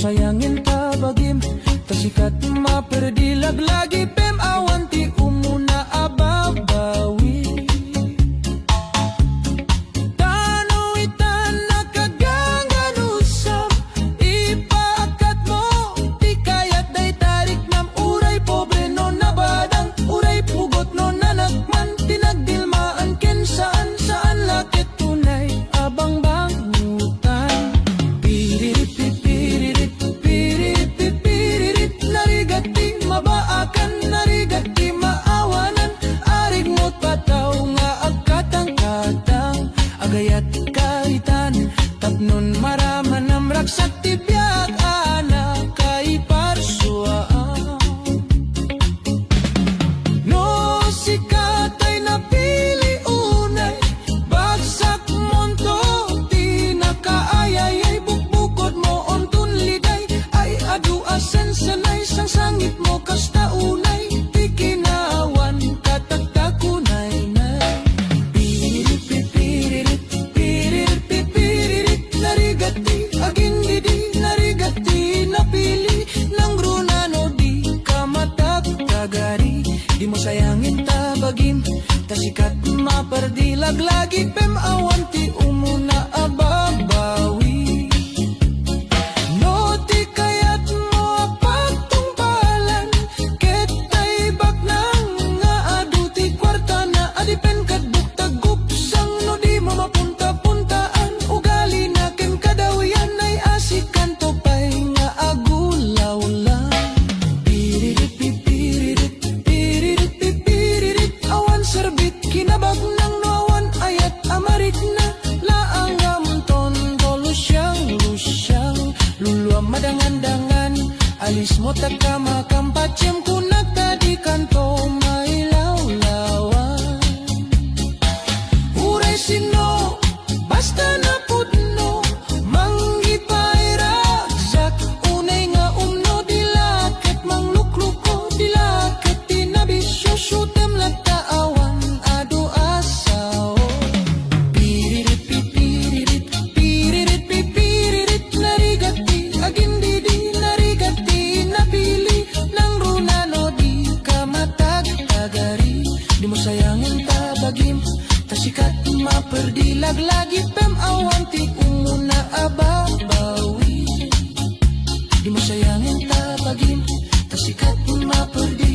sayangin tabagim, tasikat maperdi laglagi pem awan ti umuna ababawi. Tanuitan nakagangan usap, ipaakat mo, di kayat day tarik nam uray pobre no nabadang, uray pugot no nanakman, tinagdilmaan ken saan saan lakit tunay abang bangutan. Mabaakan narigati maawanan, arig mo't pataw nga agkatang-katang, agayat kaitan tapnon maraman ang raksak tibyak anak kay parsuaan. No sikatay napili unay, bagsak monto di nakaayay, bukbukod mo ontun liday, ay adu asen sanay sang sangit mo kasta unay, di kinawan kataktakunay nay. Piririt pipiririt, piririt pipiririt, narigati aging didi, narigati napili ng runano, di ka matagtagari, di mo sayangin tabagim, tasikat maperdi laglagi pem awan ti umuna ababawi. Alis mo taka makampatsem kunak tadi kanto may lawlawan. Uray sino basta na pudno, manggipay ragsak, unay nga umno dilakit manglukluko, dilakit tinabisyo syutem lataawan adu asaw. Piririt pipiririt, piririt pipiririt, narigati aging didi, narigati napili ng runano, di ka matagtagari, di mo sayangin tabagim, tasikat maperdi laglagi pem awan ti umuna ababawi. Di mo sayangin tabagim, tasikat maperdi.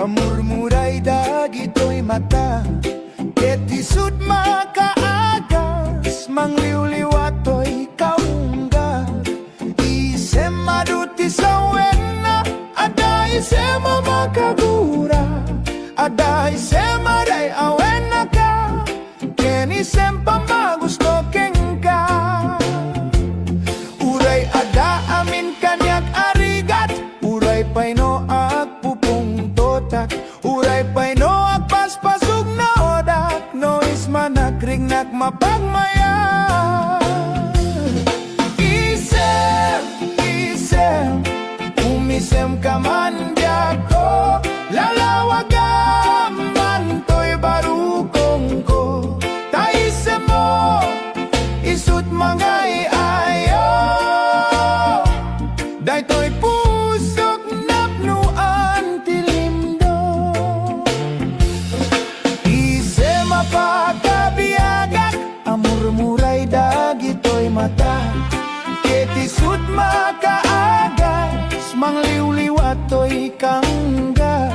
Murmuray dagito'y mata, ketisud makaagas, mangliwliwato'y kaungga. Isem maduti sa wena, ada isem makagura, ada isem aday awena ka, ken isem pamagusto kengka. Uray ada amin kanyak arigat, uray paino uray pa'y no agpaspasug na odak, no ismanakringnak mapagmaya. Isem, umisem ka man ko, lalawagam man to'y barukong ko. Taisem mo, isut mga iayo, day to'y pusok napnuan tilimdo. Isem apagabiyagak, amurmuray dagito'y mata, ketisud makaagas, mangliwliwato'y kangga.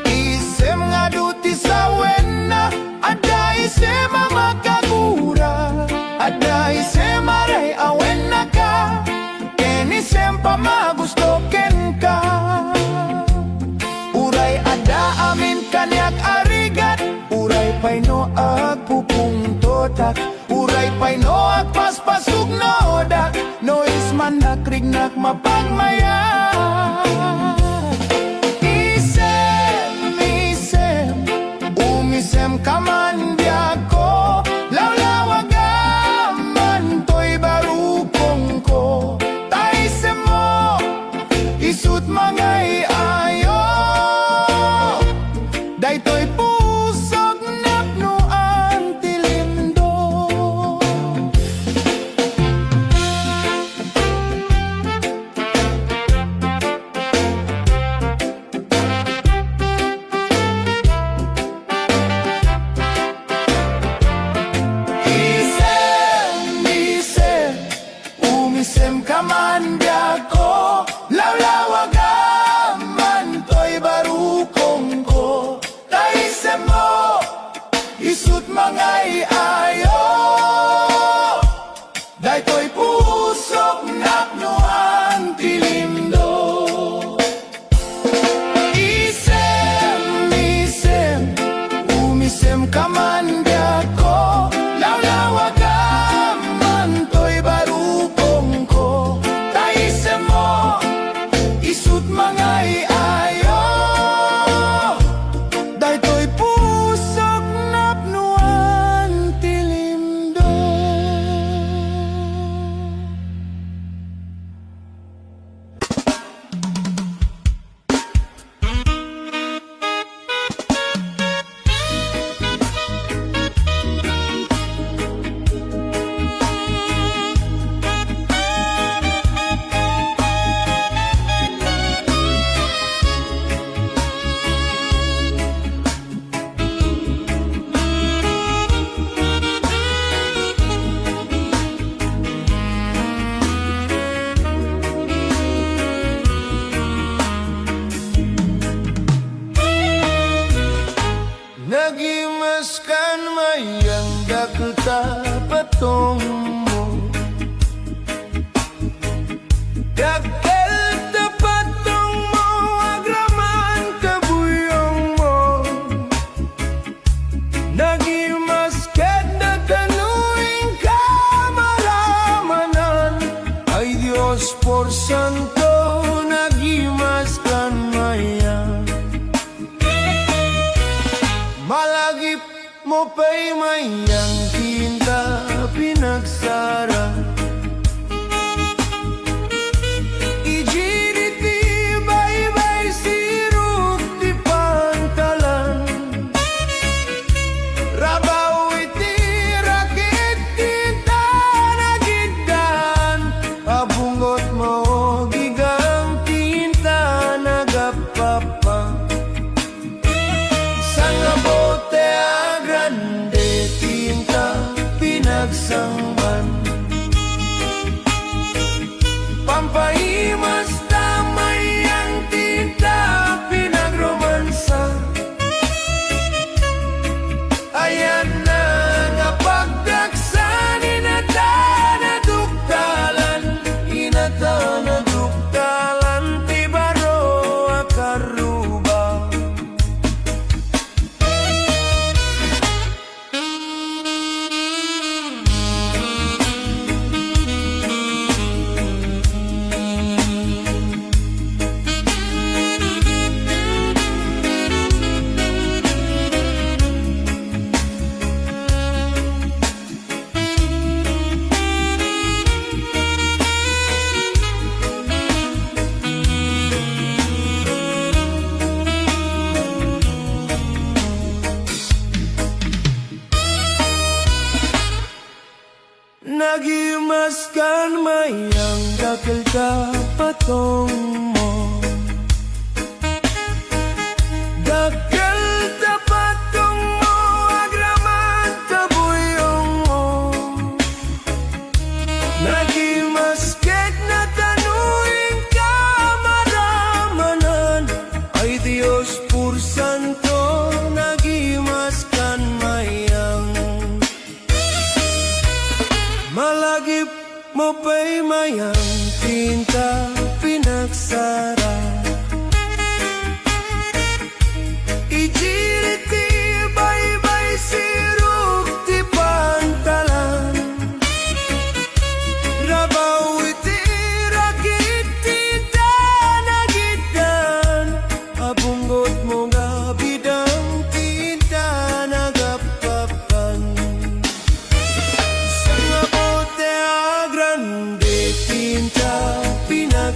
Isem nga duti sa wena, ada isem makagura, ada isem aray awena ka, ken isem pamagusto ken ka. Uray ada amin kanyak arigat, uray pa'y no agpupungtotak, uray pa'y no agpaspasug no odak, no isman nakrignak mapagmaya. Isem, umisem mga iayo, daytoy pusok napnuan tilimdo. Nagimaskan mayang dakil tapatong mo, dakil tapatong mo, agraman kabuyong mo. Nagimaskan na kanuing kamaramanan, ay Diyos por santo, nagimaskan mayang. Malagip mo pa'y mayang tinta pinagsara, ijiriti baybay siruk di pantalan, rabaw iti rakit tinta nagidan, abungot mo gigang tinta nagapapang. Sangabote a grande tinta pinagsangban, pampahimas tamay ang tinta pinagromansa. Ayan na nga pagdaksan, inatanaduktalan, ti baro akaruba. Nagimaskan mayang dakil tapatong mo, dakil tapatong mo, agraman kabuyong mo. Nagimasket na tanuing kamaramanan, ay Diyos por santo, nagimaskan mayang. Malagip mo pa'y mayang tinta pinagsara, ijiriti baybay siruk ti pantalan, rabaw iti rakit tinta nagidan, abunggot mo nga bidang tinta nagapapan. Sangabote a grande tinta pinag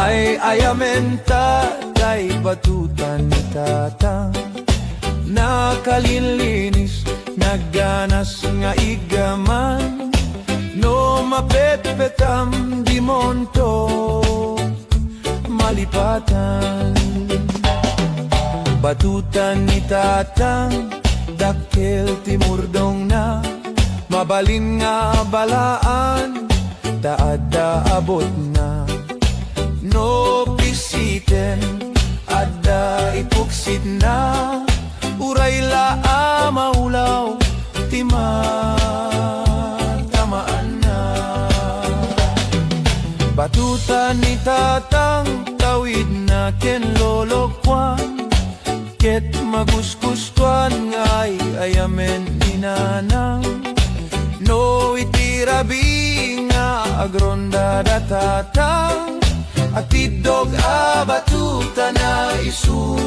Ay ayamenta kay batutan ni tatang nakalinlinis nagganas nga igaman no mapetpetam di monto malipatan. Batutan ni tatang dakkel timurdong na mabalin nga balaan taada abot na no pisiten ada ipuksid na uray laa maulaw tamaan na. Batutan ni tatang tawid na ken lolokwan ket maguskustuan ngay ayamen ninanang no itirabi nga agronda datatang at idog batuta na isu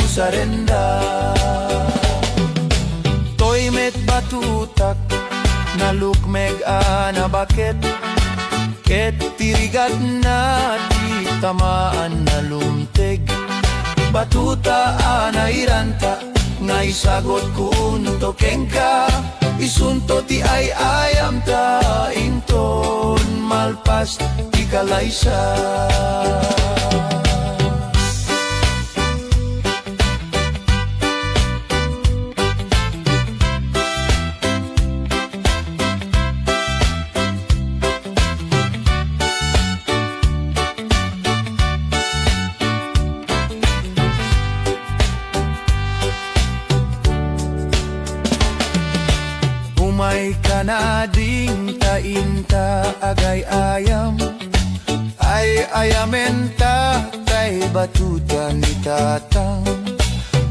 usarenda. Toy met batutak na lukmeg na baket ket tirigat na di tamaan na lumteg. Batuta na iranta nga isagot kunto kengka isunto ti ay ayam ta inton malpas ti kalaysa. Umay kanading tainta agay ayam ay ayamenta kay batutan ni tatang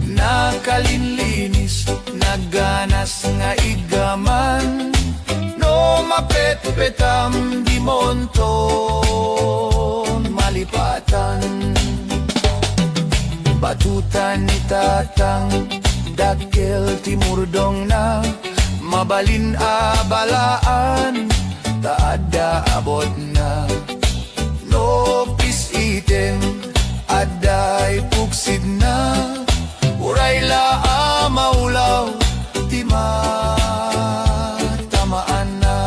nakalinlinis nagganas nga igaman no mapetpetam di monton malipatan. Batutan ni tatang dakkel timurdong na mabalin balaan taada abot na no pisiten aday puksid na uray laa maulaw tamaan na.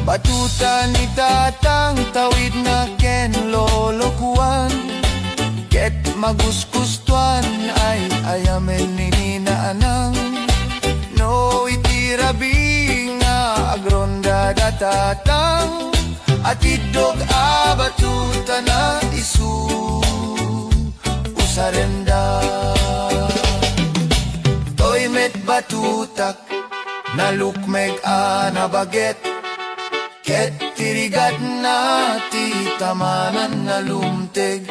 Batutan ni tatang tawid na ken lolokuan ket maguskustuan ay ayamen ni ninaanang no itirabi nga agronda datatang at idog batuta na isu usarenda. Toy met batutak na lukmeg na baget ket tirigat na ti tamanan na lumteg.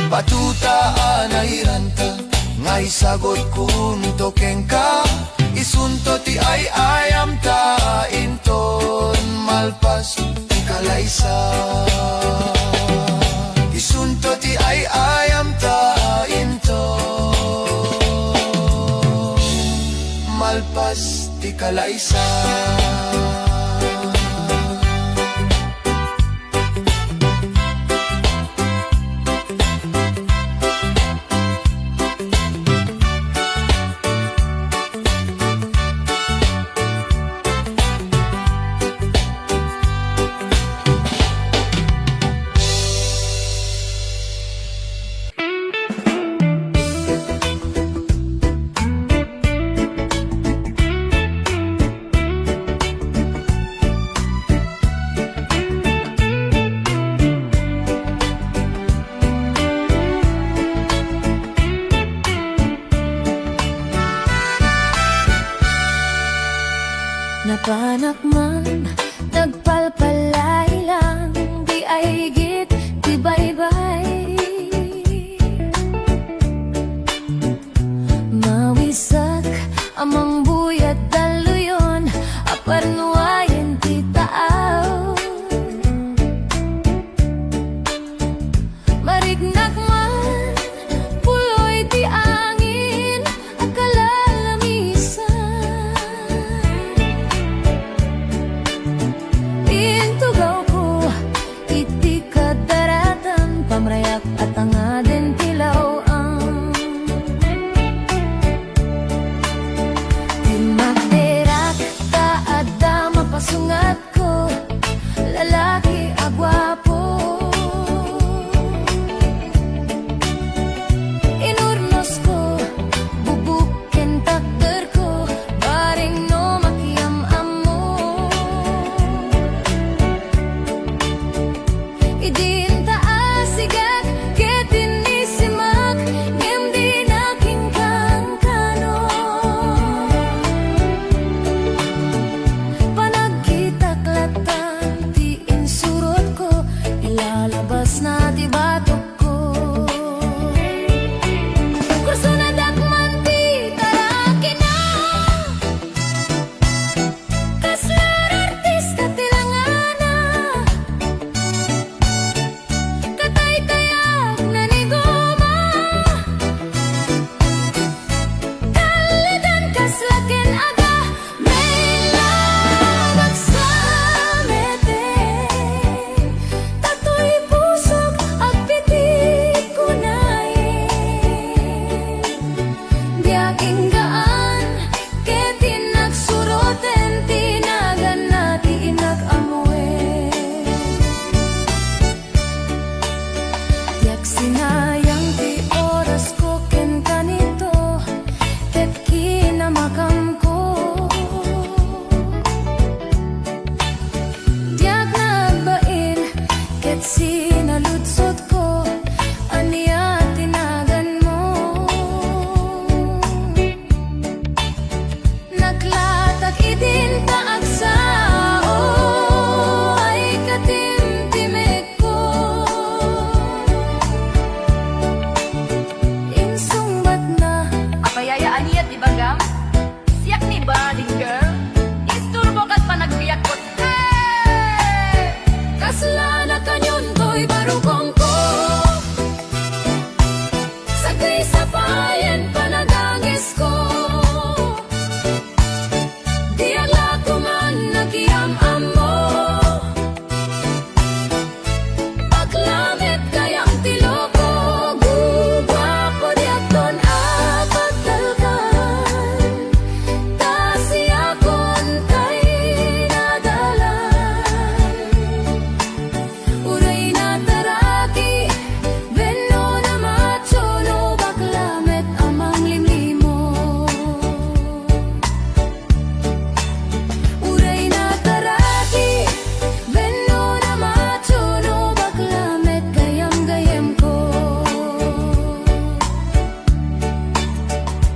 Batuta na iranta nga isagot kunto kengka isunto ti ay ayam ta inton malpas ti kalaysa. Isunto ti ay ayam ta inton malpas ti kalaysa. Ket sinaludsod ko, aniya tinagan mo. Naglatag idin taag sao, ay katimtimik ko. Insungbat na, Apayayaan niya, di ba, Gam? Siyak ni ba, din girl? Isturbo ka't pa nagbiyak ko. Hey! kasla na kanyon to'y barukong ko. Sagay sa payan panagangis ko. Di agla man nakiam-am mo. Paglamit kayang tiloko, gugwapo di akton apagdalgan. Tasiyakon kay nadalan. Uray na taraki, venno na macho, no baklamet amang limlimo. Uray na taraki, venno na macho, no baklamet gayam-gayam ko.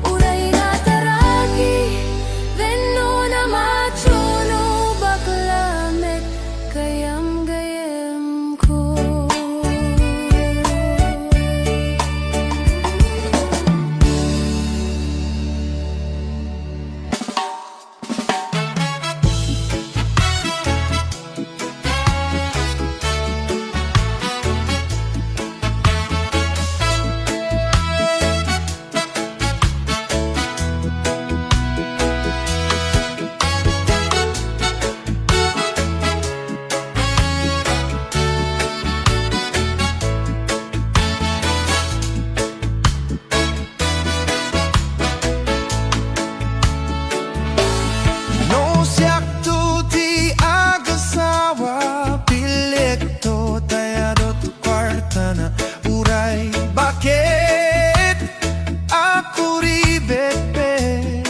Uray na taraki, venno na macho, no baklamet gayam-gayam ko. No siyak tu ti agasawa, pilik to tayado tu kwarta na uray. Bakit ako ribet-bet?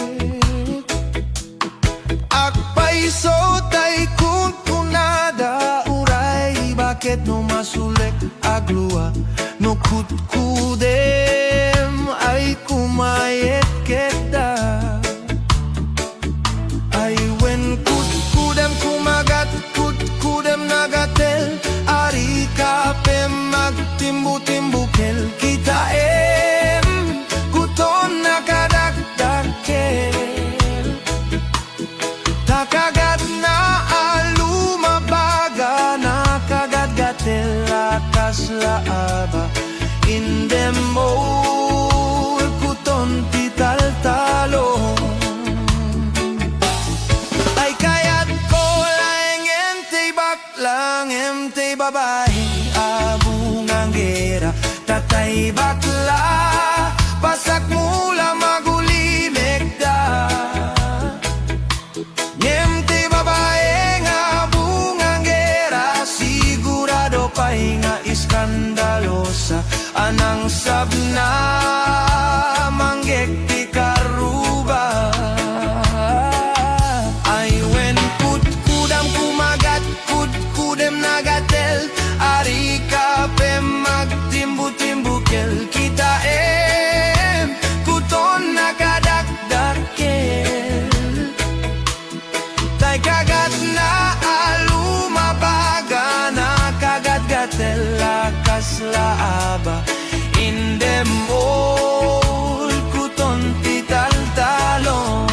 Agpaiso tay kunkunada uray. Bakit no masulek aglua, no kutkudem ay kumayet kita. Ay when kudem kumagat, kudem nagatel. Ari kape magtimbu-timbukel. Kita kuton nakadagdakel. Takagat na alumabaga, nakagat-gatel akas laaba. Indemol kuton tital-talong. Ay kaya't ko lang entay baklang, entay babae, abungang gera, tatay bakla, pasak mula magulimik da. Entay babae nga bungang gera, sigurado pa'y nga iskandalosa, anang sabna manggek di karuba. Ay when kudam kumagat, kudem nagatel. Ari kape magtimbu-timbukel. Kita kuton nakadagdakel. Tay kagat na alumabaga, nakagat-gatel akas laaba. Indemol kuton tital-talong.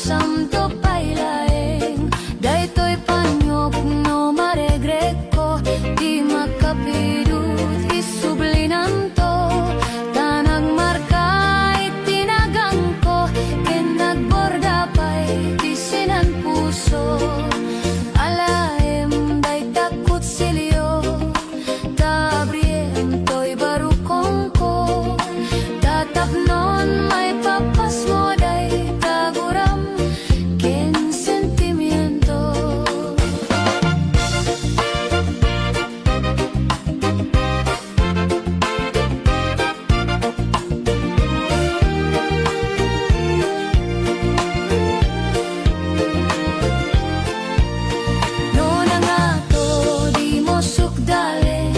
samto pailaeng daytoy panyok no maregreko di makapidut isublinan to tanang marka itinagang ko ken nagborda pay tisinan puso alaem day takot silyo tabriem toy barukong ko tatapnon may papas mo day taguram ken sentimiento. No na nga to di mo sukdalen,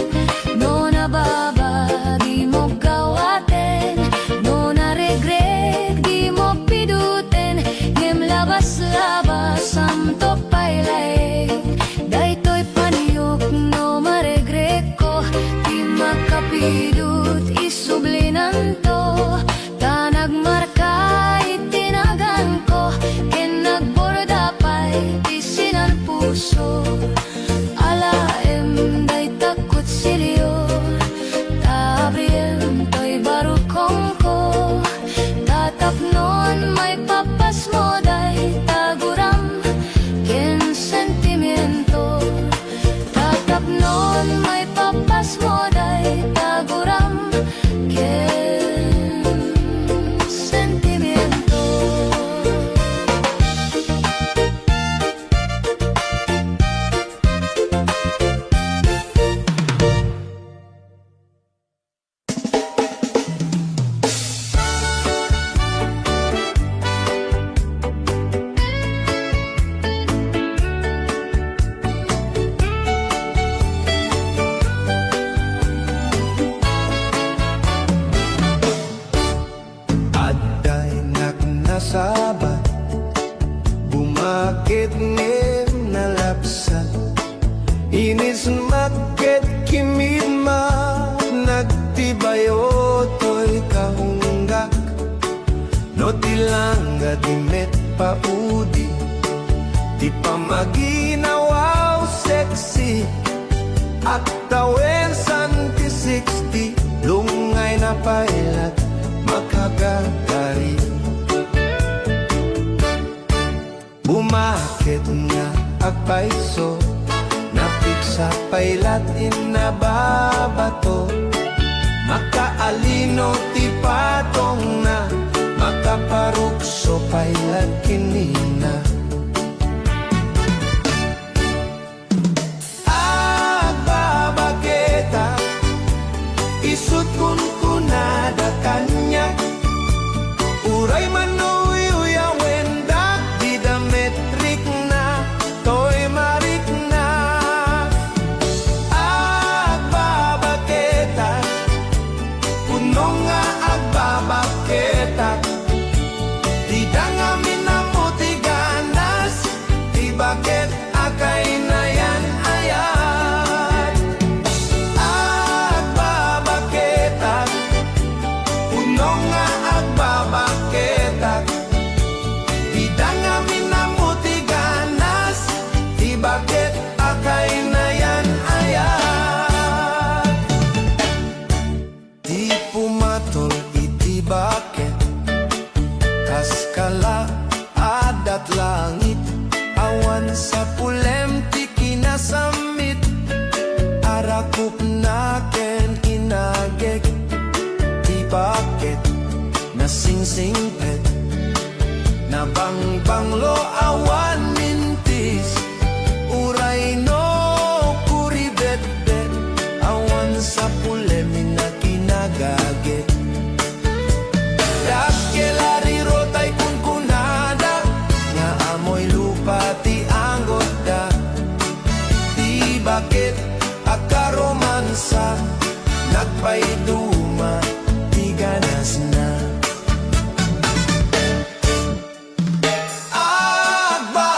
no na baba di mo gawaten, no na regreg di mo piduten, ngem labas-labas samto pailaeng daytoy paniyok no maregreg ko di makapidut isublinan to tanag marka itinagan ko ken nagborda pay tisinan puso alaem day takot silyo tabriem toy barukong ko tatapnon may papas mo day taguram ken sentimiento tatapnon may papas mo day taguram ken sentimiento. Aday nak nasabat bumakit ngem nalapsan inis maket kimidma nagtibayo toy kahunggak no tilangga dimet paudi di pamaginawaw sexy at tawen santi 60 lungay na pailat makagagari bumakit nga agpaiso napiksa pailat inababato makaalino ti patong na makaparukso pailat kinina agbabageta isut kun kunada kanya uray manuyo wendak di dametrik na toy marik na agbabaketa puno nga agbabaketa di dangamin na mutiganas di bakit akay na yan ayat agbabaketa puno nga agbabaketa di dangamin na mutiganas di bakit akay na yan ayat di pumatol iti bakit kaskala adat langit awan sa pulem ti kinasamit arakup na ken inagek di bakit nasingsingpet na bangbanglo awan mintis uray no kuribet-bet awan sa pulemi na kinagage dakkelari rotay kunkunada nga amoy lupa ti anggoda di bakit akaromansa nagpaiduma ti ganas na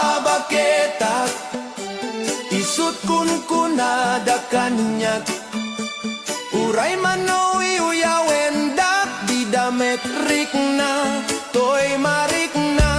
agbabaketak isut kun kunada kanyak uray manoy uyawendak di dametrik na toy marik na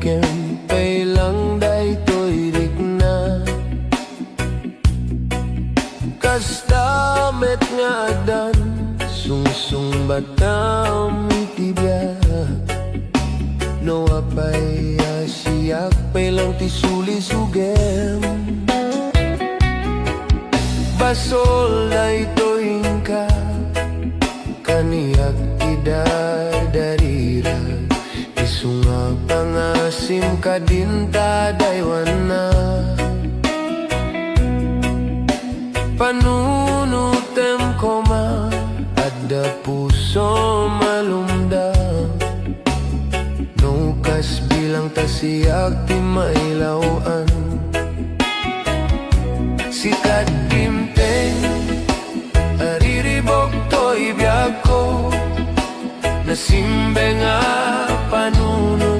kempay lang daytoy rigna. Kastamet nga adan sungsung batam tibya. No apay siyak pay lang tisuli sugem. Basol daytoy ka kaniyak idardarira. Isunga pangasim kadinta daywana. Panunutem koma ada puso malumdam. Nukas bilang tasiyak di mailawan. Sikat dimteng ariribok to'y biyako. Nasimbe nga panunod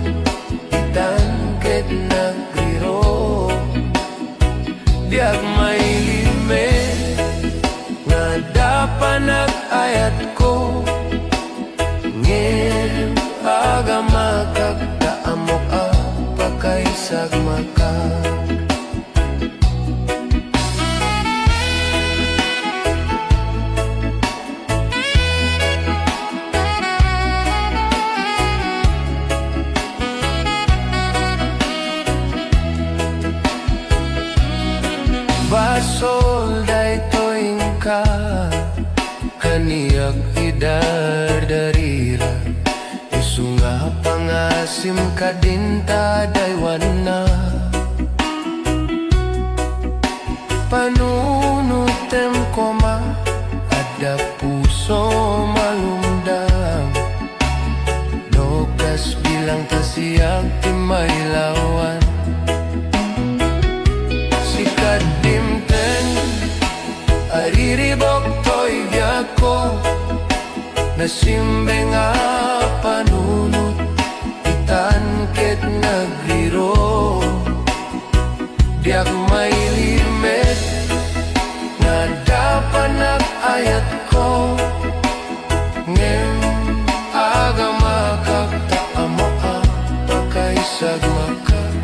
itangket nagriro. Diag may lime nga dapanag ayat ko. Ngem agamakag kaamok apakaisag makag. Basol daytoy ka kaniyak idardarira. Isunga pangasim kadinta daywana. Panunutem koma ada puso malumdam. Dokas bilang tasiyak di mailawan. Sikat dimteng ariribok to'y biyako. Nasimbe nga panunod itangket nagriro. Diak may limit nga dapanag ayat ko. Ngem agamakag taamo apakaisag makag.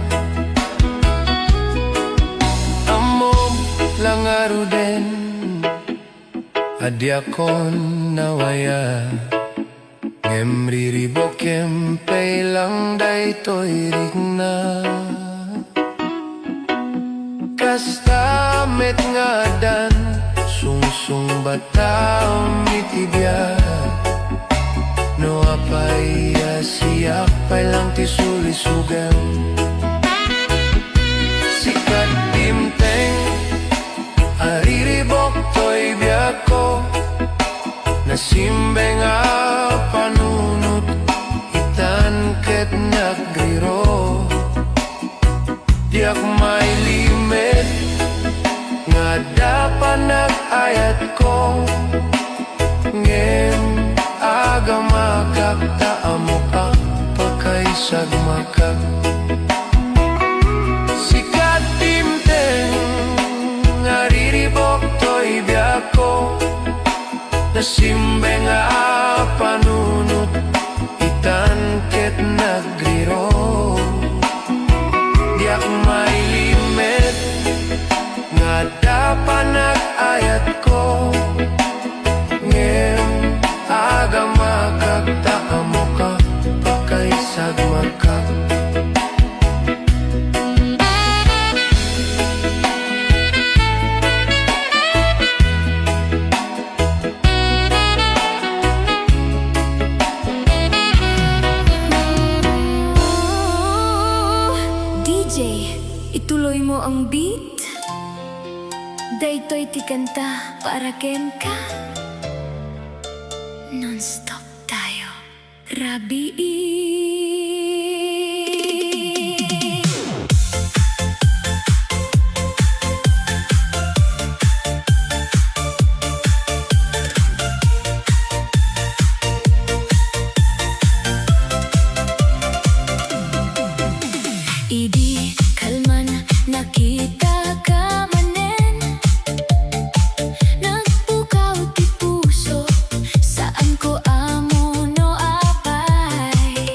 Langaro din adyakon nawaya. Ngem riribok kempay lang daytoy rigna. Kastamet nga dan sungsung batam itibya. No apay siyak pay lang tisuli sugam. Sikat dimteng ariribok to'y biyako. Nasimbe nga panunod itangket nagriro. Diak may limit nga dapanag ayat ko. Ngem agamakag taamok apakaisag makag. Sikat dimteng ariribok to'y biyako. Nasimbe nga panunod itangket nagriro. Diak may limit nga dapanag ayat ko. Ngem agamakag taamok apakaisag makag. Ituloy mo ang beat. Daytoy ti kanta para ken ka. Non-stop tayo. Rabi. Idi kalman nakita ka manen. Nagpukaw ti puso saan ko amo no apay.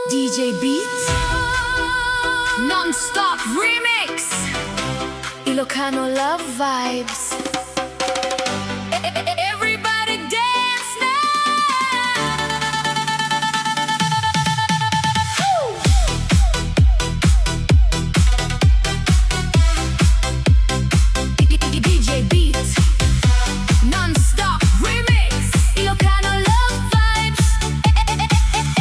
DJ Beats Non-stop remix Ilocano love vibes Everybody dance now DJ Beats Non-stop remix Ilocano love vibes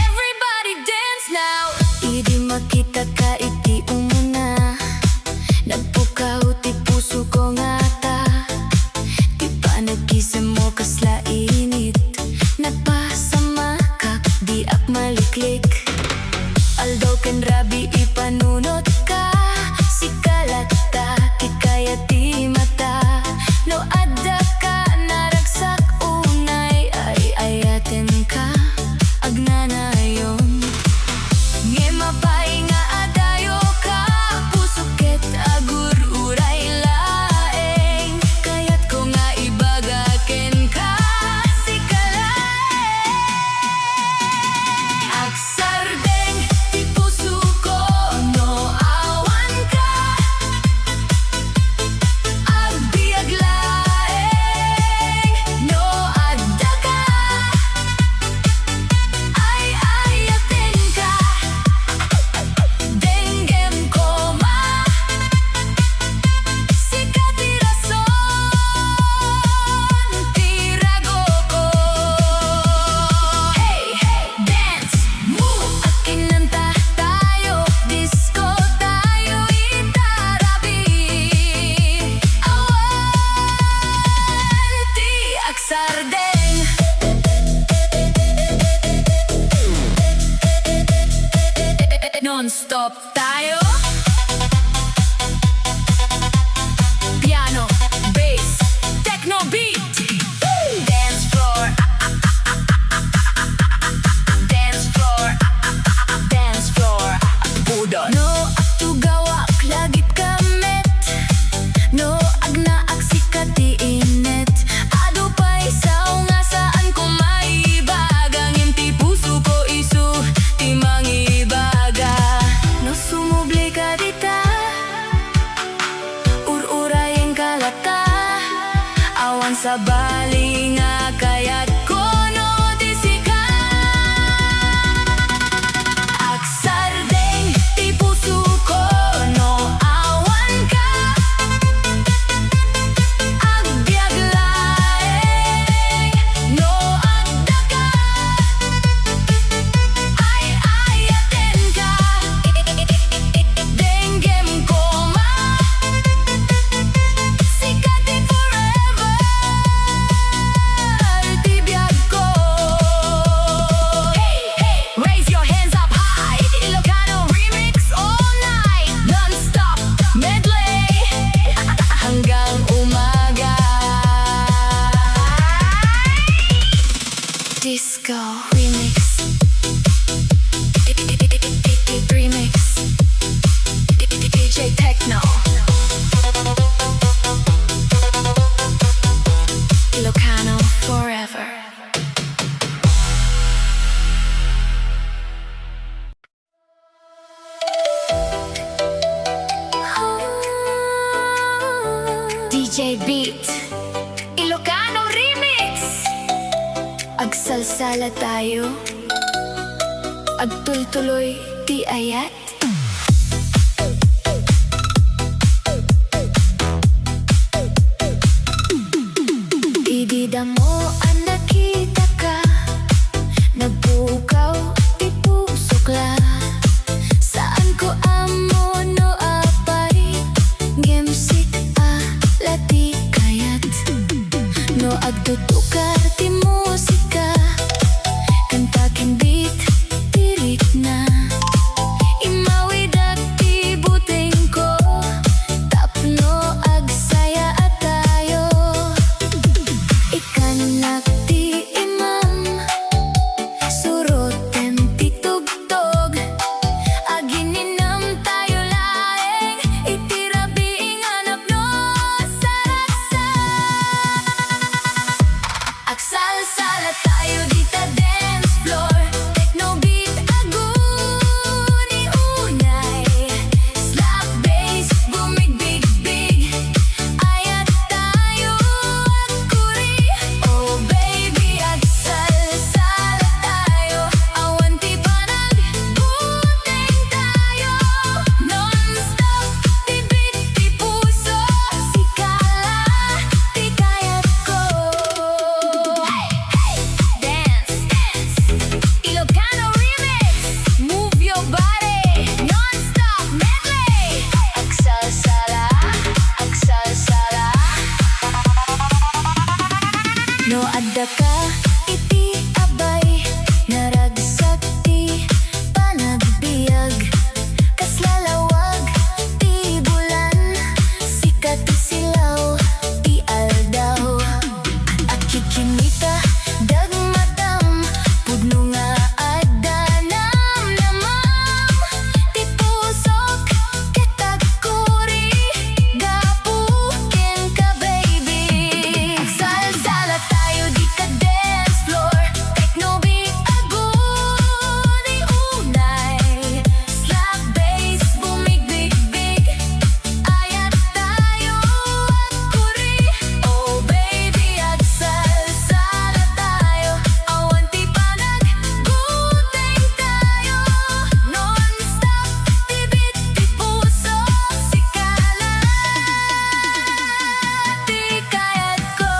Everybody dance now Idi makita ka iti umuna Nagpukaw ti puso ko nga ta Di pa nagkisem mo kasla init Nagpasama kak di ak maliklik Aldaw ken rabi ipanunot ka Si kalata kikaya ti mata No adda ka naragsak unay Ay ayaten ka agnanayon Nge mapay nga adayo ka Pusuket agur uray laeng Kayat ko nga ibagaken ka Si kalaeng Agsardeng ti puso ko no awan ka Agbiag laeng no adda ka Ay ayaten ka Denggem ko ma Sikat irason Tirago ko Hey, hey, dance, move Akinanta tayo Disco tayo itarabi Awan ti aksardeng Non-stop tayo Piano, bass, techno beat Dance floor Dance floor Dance floor Budol No agtugawak lagit kamet No agnaak sikati inet Ado pa'y sao nga saan ko maibagang Ti puso ko isu ti mangibaga No sumubli ka dita Ur-uray ang kalata Awan sa bali nga kayat ko no disika Aksardeng ti puso ko no awan ka Agbiag laeng no adda ka Ay ayaten ka Denggem ko ma Sikatin forever Ti biag ko Hey, hey, raise your hands up high Ilocano remix all night Non-stop medley Hanggang umaga Disco remix Remix DJ Techno Ilocano forever DJ Beat Ilocano remix Agsalsala tayo Agtultuloy ti ayat Idida mo ang nakita ka Nagpukaw ti pusokla Saan ko amo no apay Gemsik lati kayat No agtutukar ti musika Kantakin beat tirik na Imawidak ti buteng ko Tapno agsaya at tayo Ikanak ti imam Suroten ti tugtog Agininam tayo laeng Itirabi inganap no saraksa Agsalsala tayo dita dance floor Techno beat agut No adda ka iti abay naragsak ti panagbiag kaslalawag ti bulan sikat ti silaw ti aldaw at kikimita dagmadam pudno nga adda namnamam ti pusok katagkuri gapuken ka baby agsalsala tayo di ka dance floor techno beat aguni unay slap bass bumigbig-big ayat tayo at kuri oh baby agsalsala tayo awan ti panag-guteng tayo non-stop tibit ti puso sikala ti kayat ko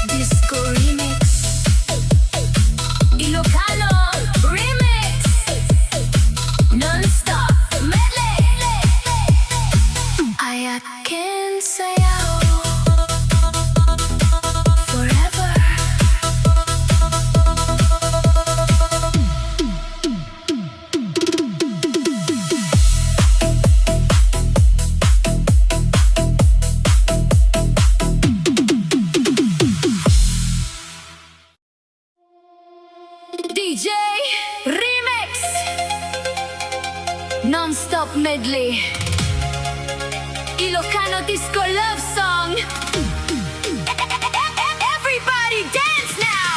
Disco Remix Ilocano Remix Non-stop medley Ayakin sayaw Forever DJ Remix Non-stop medley Ilocano disco love song Everybody dance now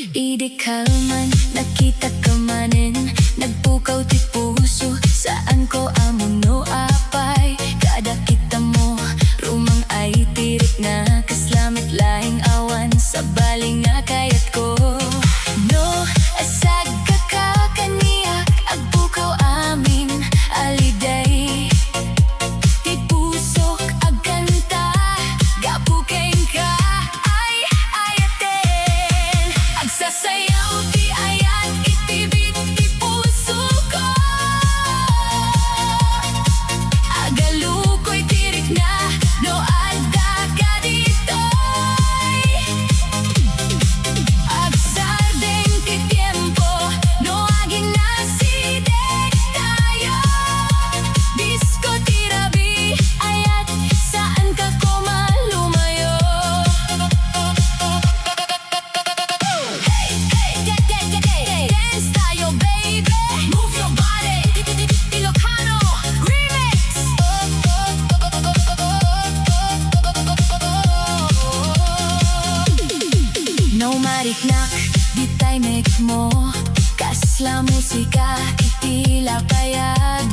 Idi kalman, nakita ka manin Nagpukaw ti puso, saan ko amon no apay Kada kita mo, rumang ay tirik na Kaslamit laing awan, sa baling nga kayat ko No, asag ka kaniyak Agpukaw amin, aliday Ti pusok agkanta, gapukeng ka Ay, ayaten Agsasayaw ti ayat itibit ti puso ko Agalukoy tirik na no adda ka ditoy Agsardeng ti tiempo no aging nasidek tayo Disco tirabi ayat saan ka ko malumayo Dance tayo baby Move your body Ilocano Remix No mariknak di taymek mo Kasla musika itila payag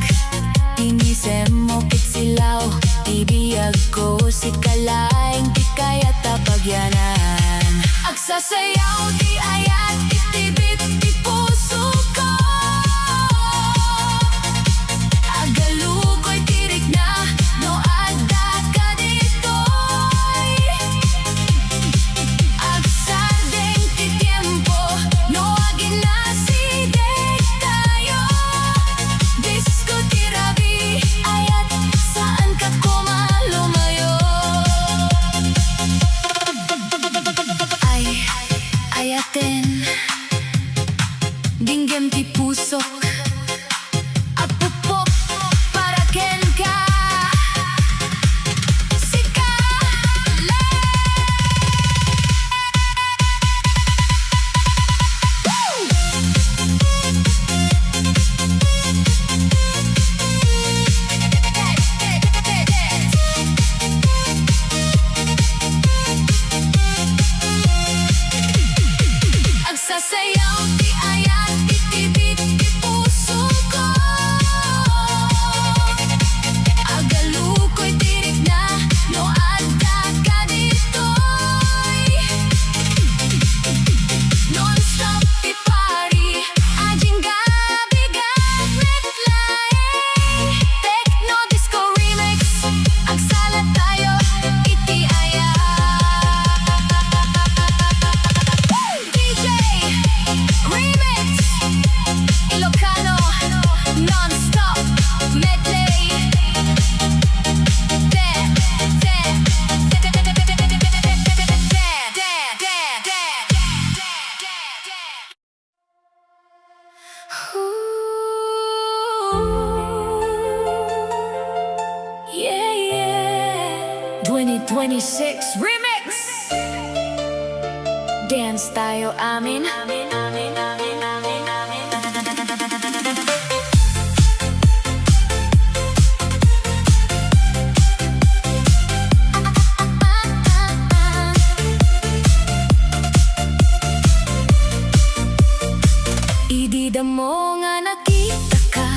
Inisem mo kitsilaw Ibiyag ko si kalaing di kaya tapagyanan Agsasayaw di ayat itibit ti puso ko Agalukoy tirik na no adda ka ditoy Agsardeng ti tiempo no aging nasidek tayo Disco tirabi ayat saan ka ko malumayo Ay, ayaten Dinggem ti pusok Apupok para ken ka Sikala Agsasayaw ti ayat itibit ti puso 26 Remix. Dance tayo amin. Idida mo nga nakita ka,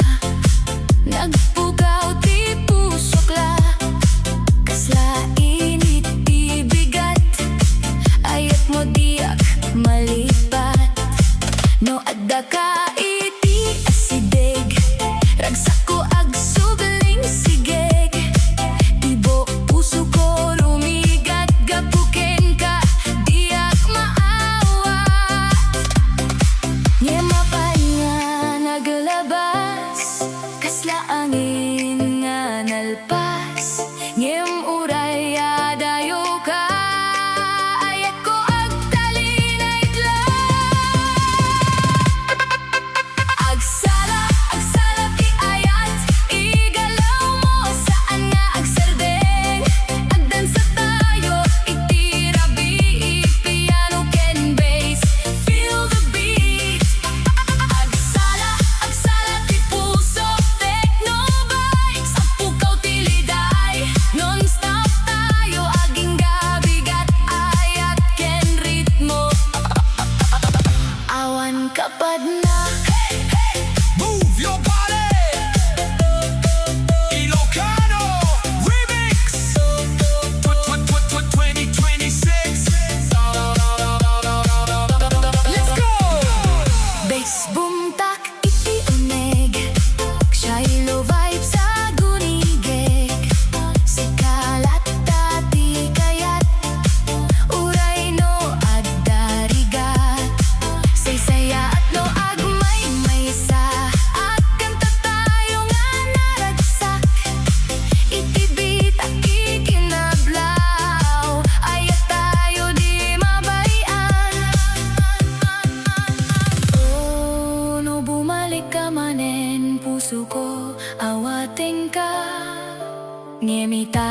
nagpugaw di pusok la. Kasla init ibigat, ayat mo diak malipat. No adda ka iti asideg, ragsak ko ag sugaling sigeg. Tibo puso ko rumigat, gapuken ka diak maawa. Nye mapan nga naglabas, kasla angin nga nalpas. Ngem uray adayo ka, ayat ko ag talinay tla. Agsala ti ayat, igalaw mo saan nga agserdeng. Agdansa tayo, iti rabi, piano ken bass, feel the beat. Agsala ti puso, techno vibes, ang pukaw tiliday. Non-stop tayo, aging gabigat, ayat ken ritmo. Awan kapad na. Move your body. Ilocano Remix 2026. Let's go. Bass boom tak iti uneg, Shiloh vibes sa gunigek. Sikalat tati kayat, uray no addarigat. Saysaya at no agmay maysa, at kanta tayo nga naragsak. Itibit at kikinablaw, ayat tayo di mabayan. Oh, no bumalik ka manen puso ko, awating ka, ngimita.